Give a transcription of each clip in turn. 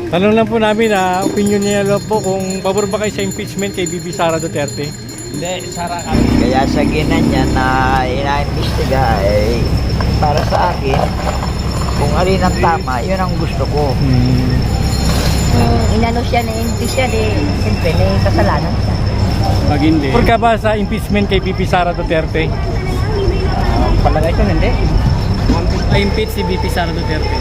Tanong lang po namin opinion niya lang po kung pabor ba kayo sa impeachment kay Bibi Sara Duterte? Hindi, Sara kami. Kaya sa ginanya na ina-imbestiga para sa akin, kung alin ang tama, yun ang gusto ko. Inano siya na hindi siya, siyempre may kasalanan siya. Pag hindi, Pabor ka ba sa impeachment kay Bibi Sara Duterte? palagay ko hindi. Ma-impeach si BP Sara Duterte.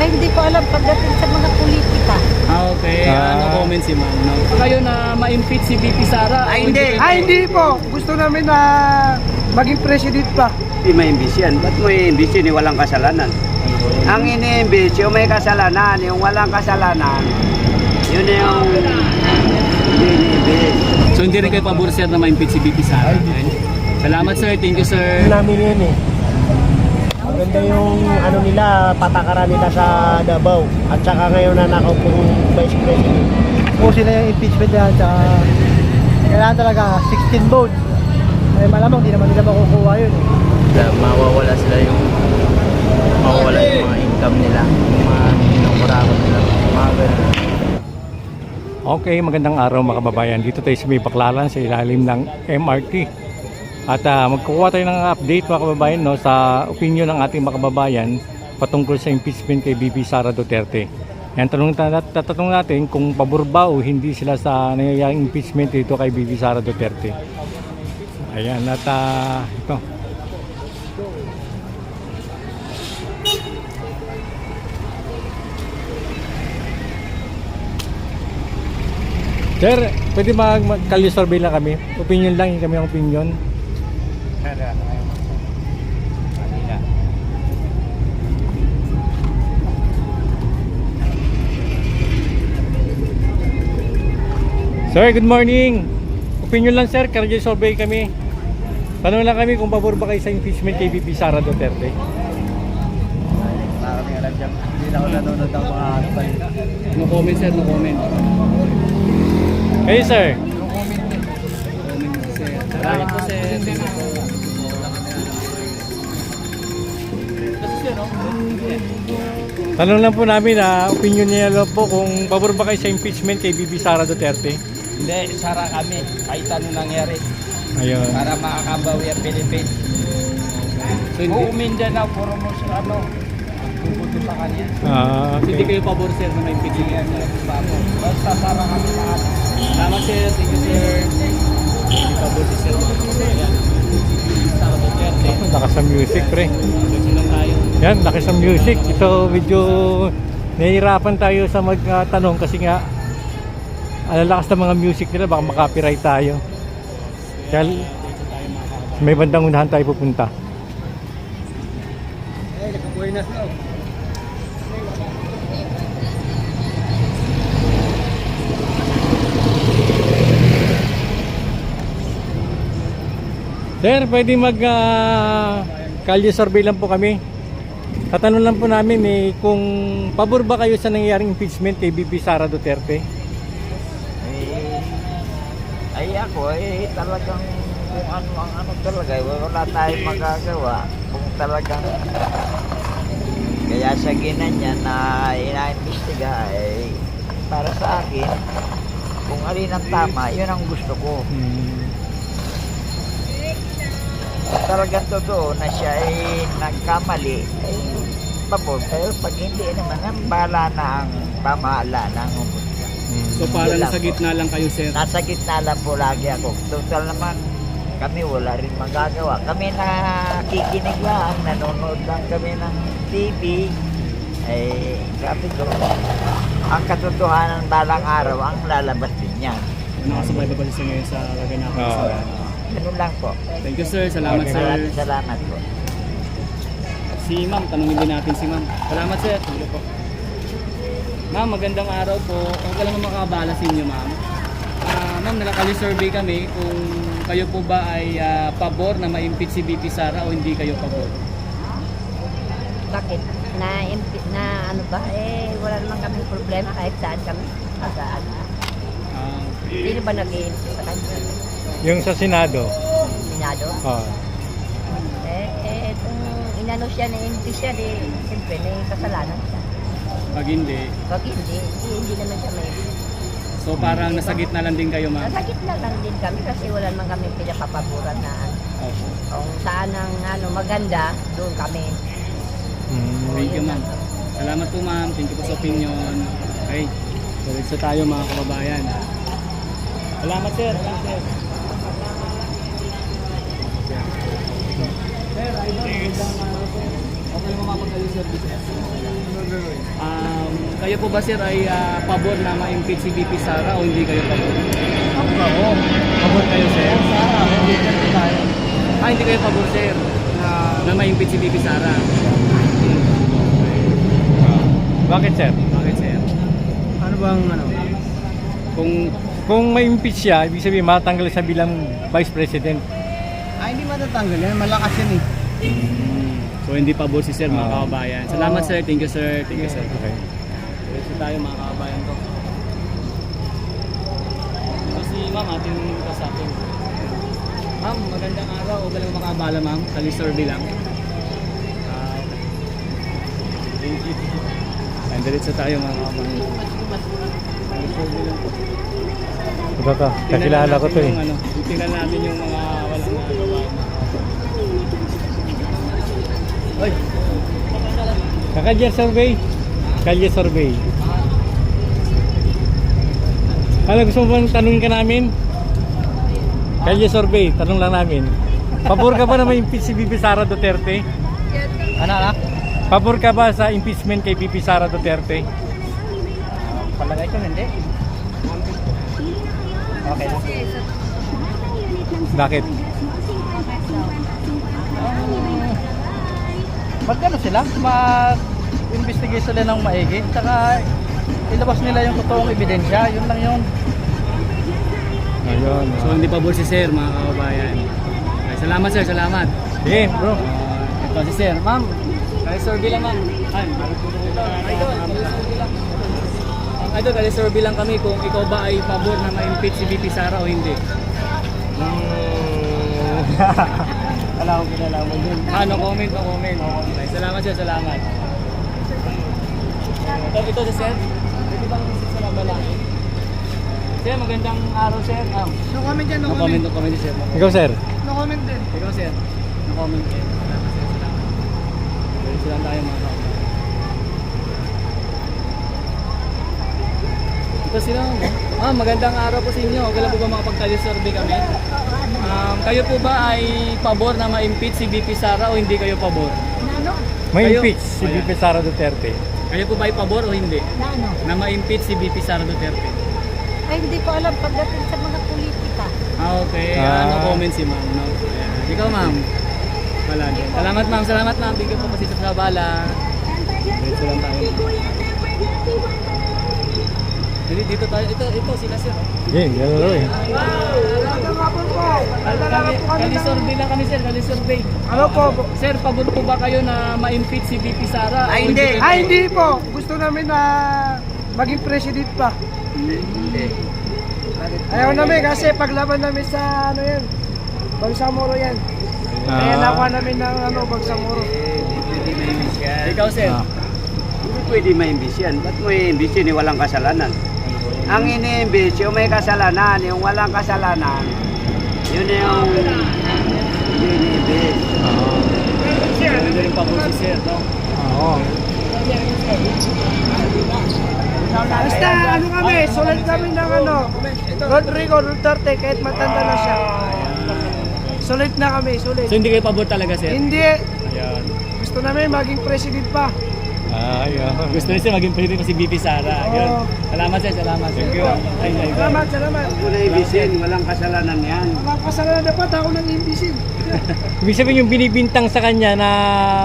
Ay, hindi ko alam pagdating sa mga politika. Okay, Ah. comment si ma'am. No? Kayo na ma-impeach si BP Sara? Ay, hindi. Hindi po. Gusto namin na maging president pa. Hindi ma-imbis yan. Ba't mo i-imbis yun? Walang kasalanan. Ang ini-imbis, yung may kasalanan, yung walang kasalanan, yun na yung ini-imbis. So hindi rin kayo pabor sir na ma-impeach si BP Sara? Salamat sir, thank you sir. Namin yun eh. Maganda yung ano nila, patakaran nila sa Davao. At saka ngayon na nakaupong vice president. Pusin na yung impeachment yan sa... Kailangan talaga 16 votes. Ay malamang di naman nila makukuha yun eh. Mawawala sila yung mga income nila, yung mga kinukurakot nila, mga ganun. Okay, magandang araw mga kababayan. Dito tayo sa may Baklaran sa ilalim ng MRT. At magkukuha tayo ng update mga kababayan sa opinion ng ating mga kababayan patungkol sa impeachment kay Bibi Sara Duterte. Yan, tatanong natin kung pabor ba o hindi sila sa nangyayaring impeachment dito kay Bibi Sara Duterte. Ayan, at ito. Sir, pwede mag-kalye survey lang kami? Opinion lang, hindi kami ng opinion. Sir, good morning. Opinion lang sir, kalye survey kami. Tanong lang kami kung pabor ba kayo sa impeachment kay Bibi Sara Duterte? Nakakami alam dyan, hindi na ako nanonood ng mga balita. No comment sir, no comment. Kayo sir? Salamat po sir. Thank you po. Tanong lang po namin opinion niya lang po kung pabor ba kayo sa impeachment kay Bibi Sara Duterte? Hindi, Sara kami. Kahit anong nangyari. Ayun. Para makakabawi ang Pilipinas. So hindi. Uumin dyan na, puro mo siya bubuto sa kanya. So hindi kayo pabor sir na ma-impeach niya. Basta Sara kami lahat. Salamat sir, thank you sir. Hindi pabor si sir. Ayan. Sara Duterte. Lakas sa music pre. Gusto lang tayo. Yan, lakas sa music. Ito medyo nahihirapan tayo sa magtanong kasi nga alalakas ng mga music nila, baka makapiright tayo. Kaya may bandang unahan tayo pupunta. Sir, pwede kalye survey lang po kami. Tatanong lang po namin kung pabor ba kayo sa nangyayaring impeachment kay Bibi Sara Duterte? Ay ako, talagang kung ano talaga, wala tayong magagawa. Kung talagang, kaya sa ginanya na ina-imbestiga para sa akin, kung alin ang tama, yun ang gusto ko. Talagang totoo na siya nagkamali, pabor. Pero pag hindi naman, bala na ang pamahala ng umpisa. So para nasa gitna lang kayo sir. Nasa gitna lang po lagi ako. Total naman, kami wala rin magagawa. Kami nakikinig lang, nanonood lang kami ng TV. Sabi ko, ang katotohanan balang araw ang lalabas din yan. Nakasabay ba siya ngayon sa kaganapan sir? Ganun lang po. Thank you sir, salamat sir. Salamat po. Si ma'am, tanungin din natin si ma'am. Salamat sir. Sige po. Ma'am, magandang araw po. Kung ka lang makabala sa inyo ma'am. Ma'am, nakakali survey kami kung kayo po ba ay pabor na ma-impeach si BP Sara o hindi kayo pabor? Bakit? Na ano ba? Wala naman kami problema kahit saan kami. Saan. Sino ba nag-i-impeach sa kanya? Yung sa Senado. Senado? Ah. Itong inano siya na impeach siya, siyempre may kasalanan siya. Pag hindi, Pag hindi naman kami. so parang nasa gitna lang din kayo, ma'am. Nasa gitna lang din kami kasi wala naman kami pinapapaboran na Opo. kung saan ang maganda, doon kami. Thank you, ma'am. Salamat po, ma'am. Thank you po sa opinion. Okay. Diretso tayo, mga kababayan. Salamat, sir. Salamat, sir. Sir, okay mo mapag-ayos service, sir. Kayo po ba, sir, ay pabor na ma-impeach si VP Sara o hindi kayo pabor? Oo. Pabor kayo, sir? Hindi kayo pabor, sir, na ma-impeach si VP Sara. Bakit sir? Bakit, sir? Ano bang ano? Kung ma-impeach siya, ibig sabihin matanggal siya bilang Vice President. Hindi matatanggal yan. Malakas yan eh. So hindi pabor si sir, mga kababayan. Salamat, sir. Thank you, sir. Thank you, sir. Okay. Diretso tayo, mga kababayan ko. Ito si ma'am, ating kasapin. Ma'am, magandang araw. Huwag ka lang makabala, ma'am. Kali-survey lang. Thank you. And diretso tayo, mga kababayan. Kali-survey lang po. Ito to. Kakilala ko to eh. Tingnan natin yung mga walang nagawa. Oy, Kakalye survey. Kalye survey. Ano gusto mo bang tanungin ka namin? Kalye survey, tanong lang namin. Pabor ka ba na ma-impeach si VP Sara Duterte? ano? Pabor ka ba sa impeachment kay VP Sara Duterte? Palagay ko hindi. Okay lang. Bakit? Magkano sila? Mag-investigate sila ng maigi. Tsaka ilabas nila yung totoong ebidensya. Yun lang yun. Ayun. So hindi pabor si sir, mga kababayan. Okay, salamat, sir. Salamat. Sige bro. Ito si sir. Ma'am, kali-survey lang, ma'am. Idol, kali-survey lang kami kung ikaw ba ay pabor na ma-impeach si VP Sara o hindi. Wala akong kinalaman yun. No comment, no comment. Okay, salamat, sir. Salamat. Ito si sir. Pwede bang visit sa Labalangin? Sir, magandang araw, sir. No comment yan, No comment, sir. Ikaw sir. No comment din. Ikaw, sir. No comment, sir. Salamat, sir. Salamat. Diretso lang tayo, mga kababayan. Ito sila, no? Magandang araw po sa inyo. Okay lang po ba makapag-survey kami? Kayo po ba ay pabor na ma-impeach si VP Sara o hindi kayo pabor? Ma-impeach si VP Sara Duterte. Kayo po ba ay pabor o hindi? Ano? Na ma-impeach si VP Sara Duterte? Ay, hindi ko alam pagdating sa mga politika. Okay. No comment si ma'am. No? Ayan. Ikaw, ma'am. Wala din. Salamat, ma'am. Salamat, ma'am. Thank you po kasi sa bala. Diretso lang tayo. Dito tayo. Ito sila, sir. Sige, gano'n eh. Kali-survey lang kami, sir. Kali-survey. Ano po? Sir, pabor po ba kayo na ma-impeach si VP Sara? o Hindi. kayo Hindi po. Gusto namin na maging president pa. Ayaw namin kasi paglaban namin sa ano yan. Bangsamoro yan. Kaya nakuha namin ng Bangsamoro. Pwede ma-imbis yan. Ikaw, sir. Hindi pwede ma-imbis yan. Ba't mo i-imbis yun? Walang kasalanan. Ang ini-imbis, yung may kasalanan, yung walang kasalanan, yun yung ini-imbis. Hindi rin pabor si sir, no? Oo. Basta ano kami, sulit kami ng Rodrigo Duterte kahit matanda na siya. Sulit na kami, sulit. So hindi kayo pabor talaga, sir? Hindi. Ayan. Gusto namin maging president pa. Ayun. Gusto niya, sir, maging president pa si VP Sara. Yun. Salamat, sir. Salamat. Thank you. Salamat, salamat. Kung na-imbis yan, walang kasalanan yan. Makakasalanan dapat ako ng imbisin. Ibig sabihin yung binibintang sa kanya na...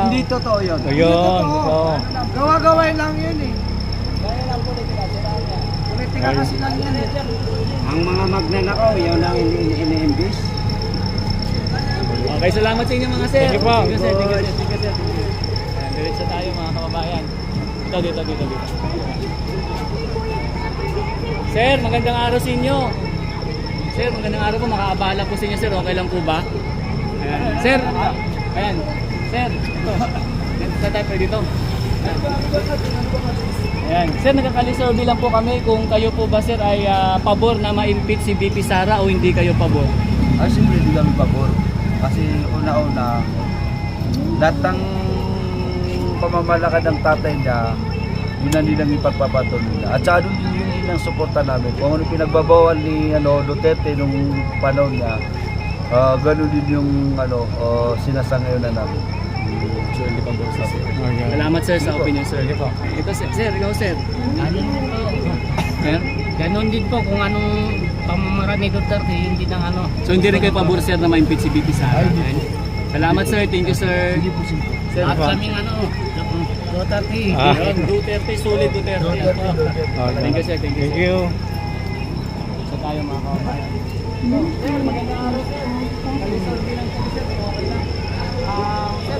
Hindi totoo yun. Ayun. Oo. Gawa-gawain lang yun eh. Politika kasi lang yan eh. Ang mga magnanakaw, yun ang ini-imbis. Okay, salamat sa inyo, mga sir. Thank you po. Thank you, sir. Thank you, sir. Thank you, sir. Ayan, diretso tayo, mga kababayan. Dito. Sir, magandang araw sa inyo. Sir, magandang araw po. Makaabala po sa inyo, sir. Okay lang po ba? Ayan. Sir, ayan. Sir, ito. Sa tayo dito. Ayan. Sir, nagkakalisurvey lang po kami kung kayo po ba sir ay pabor na ma-impeach si VP Sara o hindi kayo pabor. Ay, siyempre hindi kami pabor. Kasi una-una, lahat ng pamamalakad ng tatay niya, yun ang nilang ipagpapatuloy nila. At saka doon din yung inang suporta namin. Kung ano pinagbabawal ni Duterte nung panahon niya, ganun din yung sinasangayon na namin. Sure, hindi pabor si sir. Okay. Salamat sir sa opinion sir. Sige po. Ito sir, ikaw sir. Ganon din po kung anong pamamaraan ni Duterte, hindi nang ano. So hindi rin kayo pabor sir na ma-impeach si VP Sara. Ayan. Salamat sir, thank you sir. Sir, At kaming ano, Duterte. Yun, Duterte, sulit Duterte. Okay. Thank you sir, thank you Thank sir. you. So tayo mga kababayan. Sir, magandang araw sir. Kalisurvey lang po sir, okay lang. Sir,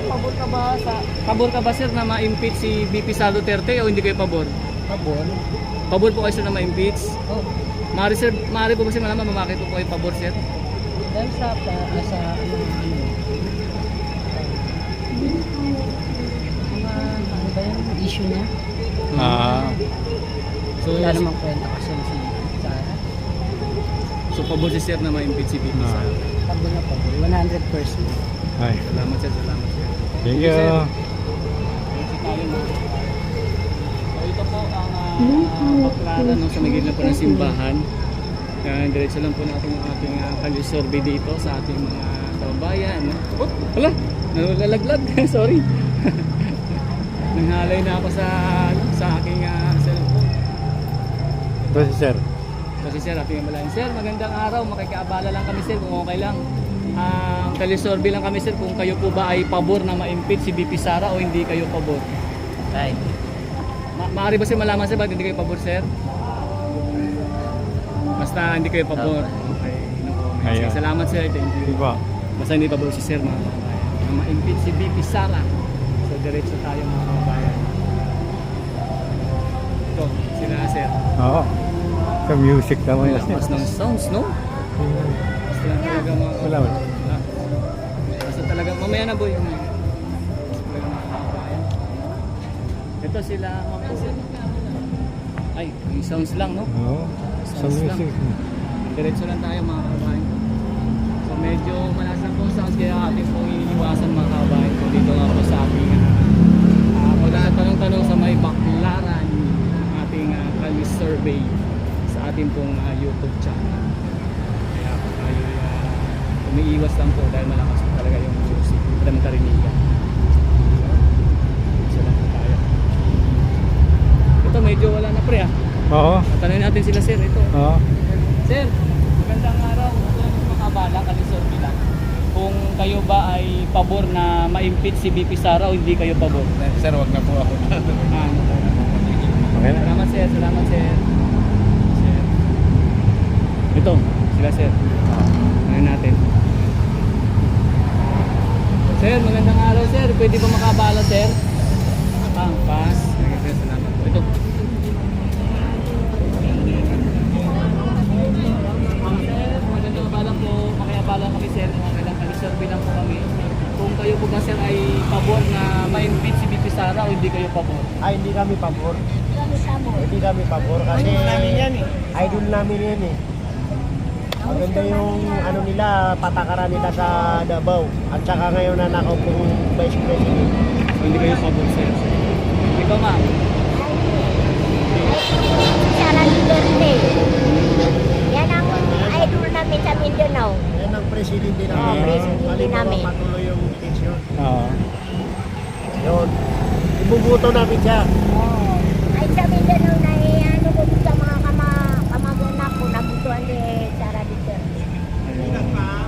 pabor ka ba sir na ma-impeach si VP Sara Duterte o hindi kayo pabor? Pabor. Pabor po kayo sir na ma-impeach? Oh, Maaari po ba sir malaman bakit po kayo pabor sir? dahil sa ano ba yung issue niya? So, Wala namang kwenta kasi si Sara. so pabor si sir na ma-impeach si VP Sara. Pabor na pabor, 100%. Ay. Salamat sir, salamat sir. Thank you. So tayo mga so ito po ang paklaran no, sa may gilid po ng simbahan. Diretso lang po natin ang ating kalisurvey dito sa ating mga kababayan. No? Oh, hala, nalalaglag. Sorry. Nanghalay na ako sa aking cellphone. Ito si sir. Kasi sir, ating malayan. Sir, magandang araw. Makikiabala lang kami sir kung okay lang. Kalisurvey lang kami sir kung kayo po ba ay pabor na ma-impeach si VP Sara o hindi kayo pabor. Right. Maaari ba sir malaman sir bakit hindi kayo pabor sir? Basta hindi kayo pabor. Okay. No comment. Ayun. Salamat sir. Thank Sige you. po. Basta hindi pabor si sir mga kababayan. Na ma-impeach si VP Sara. So diretso tayo mga kababayan. Ito, sila sir. Oo. Sa music naman yan. Lakas ng sounds, no? Basta lang talaga mga Wala, wala. Basta talaga, mamaya na boy. Basta talaga mga kababayan. Ito sila, mamaya sir. Ay, yung sounds lang, no? Oo. Sa music. Diretso lang tayo mga kababayan. So medyo malakas lang po ang sounds kaya ating pong iniiwasan mga kababayan. So dito nga po sa ating wala na tanong-tanong sa may baklaran ating Kalis Survey sa ating pong YouTube channel. Kaya po tayo umiiwas lang po dahil malakas po talaga yung music. Madaming karinigan. So lang po tayo. Ito medyo wala na pre Oo. Tanungin natin sila sir ito. Oo. Sir, magandang araw. Ito lang mga kabala, kalisurvey lang. Kung kayo ba ay pabor na ma-impeach si VP Sara o hindi kayo pabor? Sir, wag na po ako. Okay na. Salamat sir, salamat sir. Sir. Ito, sila sir. Ano natin? Sir, magandang araw sir. Pwede ba makabala sir? Pass. Sir, salamat po. Ito. Sir, magandang abala po. Makiabala kami sir. Kailang kalisurvey lang po kami. Kung kayo po ba sir ay pabor na ma-impeach si VP Sara o hindi kayo pabor? Ay, hindi kami pabor. Hindi kami pabor kasi idol namin yan eh. Maganda yung ano nila, patakaran nila sa Davao. At saka ngayon na nakaupong Vice President. So, hindi kayo pabor sir. Ikaw ma'am. Sara Duterte. Yan ang idol namin sa Mindanao. Yan ang presidente namin. Oo, presidente Halimbawa, namin. matuloy yung eleksyon. Oo. Yun. Ibubuto namin siya. Ay sa Mindanao na ano ko sa mga kamag-anak ko, nabutuan ni Sara Duterte.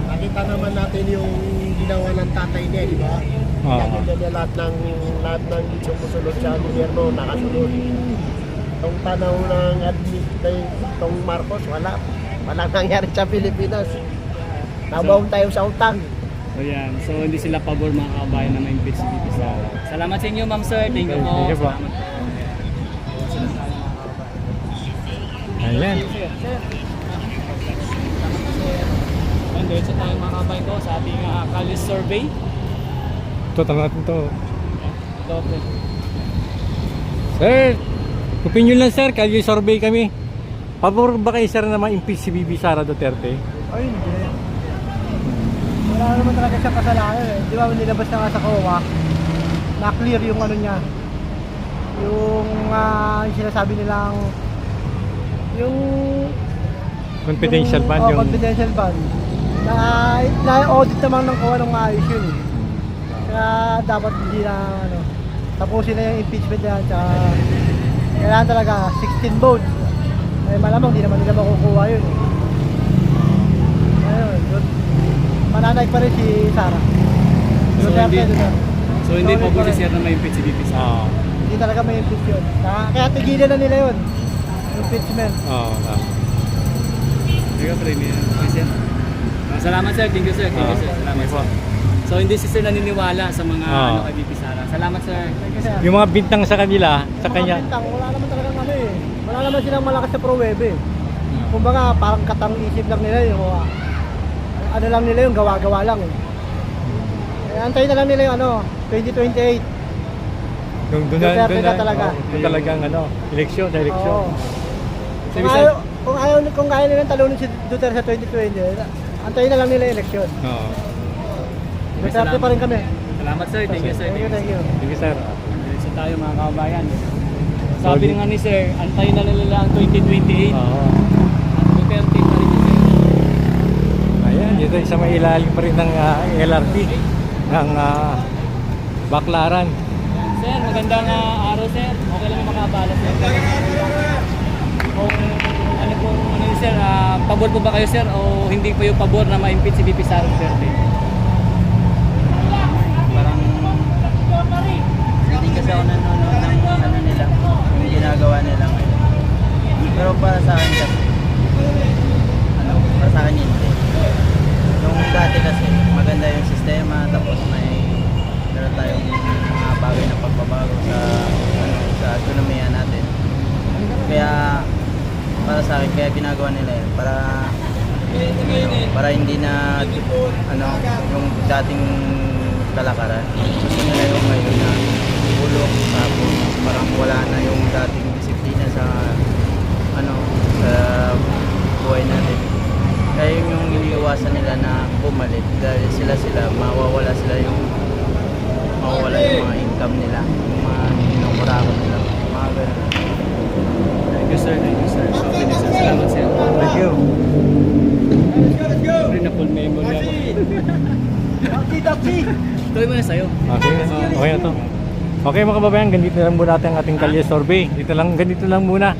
Nakita naman natin yung ginawa ng tatay niya, di ba? Oo. Nakita niya lahat ng sumusunod sa gobyerno, nakasunod. Itong panahon ng itong Marcos, walang nangyari sa Pilipinas. Nabaon tayo sa utang. So yan. So hindi sila pabor mga kabayan na ma-impeach si VP Sara. Salamat sa inyo ma'am sir. Thank you po. Thank you po. Salamat po. Ayan. Sir, sir. Ayan, diretso tayo mga kabayan ko sa ating Kalis Survey. Ito, tanong natin ito. Ito, pre. Sir, opinion lang sir, kalye survey kami. Pabor ba kayo sir na ma-impeach si Bibi Sara Duterte? Ay, hindi. Wala naman talaga siyang kasalanan eh. Di ba nilabas na nga sa COA, na-clear yung ano niya. Yung sinasabi nilang yung Confidential fund yung... confidential fund. Na-audit naman ng COA nung maayos yun eh. Kaya dapat hindi na ano, tapusin na yung impeachment yan. Tsaka kailangan talaga 16 votes. Eh malamang hindi naman nila makukuha yun eh. Ayun, mananay pa rin si Sara. So, Duterte, hindi- Duterte. So hindi Solid po pa si rin. sir na ma-impeach si VP Sara. Oo. Hindi talaga may impeach yun. Kaya tigilan na nila yun. Impeachment. Oo. Sige, Premier. Okay, sir. Salamat sir. Thank you sir. Thank you sir. Salamat Sige po. sir. So hindi si sir naniniwala sa mga Ah. ano kay VP Sara. Salamat sir. Thank you, sir. Yung mga bintang sa kanila, sa Mga kanya. bintang, wala naman talagang ano eh. Wala naman silang malakas sa pro-web eh. Kumbaga parang katang isip lang nila yung ano lang nila yung gawa-gawa lang eh. Antayin na lang nila yung ano, 2028. Yung Duterte na talaga. Yung talagang ano, eleksyon sa eleksyon. Oo. Sabi Kung sa- ayaw, kung kaya nilang talunin si Duterte sa 2020, antayin na lang nila yung eleksyon. Oo. Duterte pa rin kami. Salamat sir. Thank you sir. Thank you, thank you. Sige sir. Diretso tayo mga kabayan. Sabi nga ni sir, antayin na nila ang 2028. Oo. At Duterte pa rin sir. Ayan, dito sa may ilalim pa rin ng LRT ng Baclaran. Sir, magandang araw sir. Okay lang makabala sir. Kung ano po, ano yun sir, pabor po ba kayo sir o hindi po yung pabor na ma-impeach si VP Sara Duterte? Parang hindi kasi ako nanonood ng ano nila, yung ginagawa nila ngayon. Pero para sa akin kasi, ano, para sa akin hindi. Yung dati kasi, maganda yung sistema, tapos may meron tayong mga bagay na pagbabago sa ano, sa ekonomiya natin. Kaya para sa akin, kaya ginagawa nila yun para ano, para hindi na ano, yung dating kalakaran. Gusto nila yung ngayon na ulong, tapos parang wala na yung dating disiplina sa ano, sa buhay natin. Kaya yun yung iniiwasan nila na bumalik dahil sila mawawala yung mga income nila, yung mga kinukurakot nila, mga ganun. Thank you sir, thank you sir. Okay na sir, salamat sir. Thank you. Sorry na full memory ako. Tuloy mo na sa'yo. Okay, okay na to. Okay mga kababayan, ganito lang muna natin ang ating kalye survey. Ganito lang muna.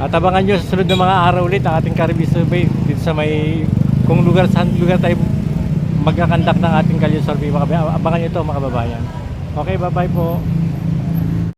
At abangan nyo sa sunod na mga araw ulit ang ating kalye survey dito sa may kung saan lugar tayo magkakandak ng ating kalye survey mga kababayan. Abangan nyo ito mga kababayan. Okay, bye bye po.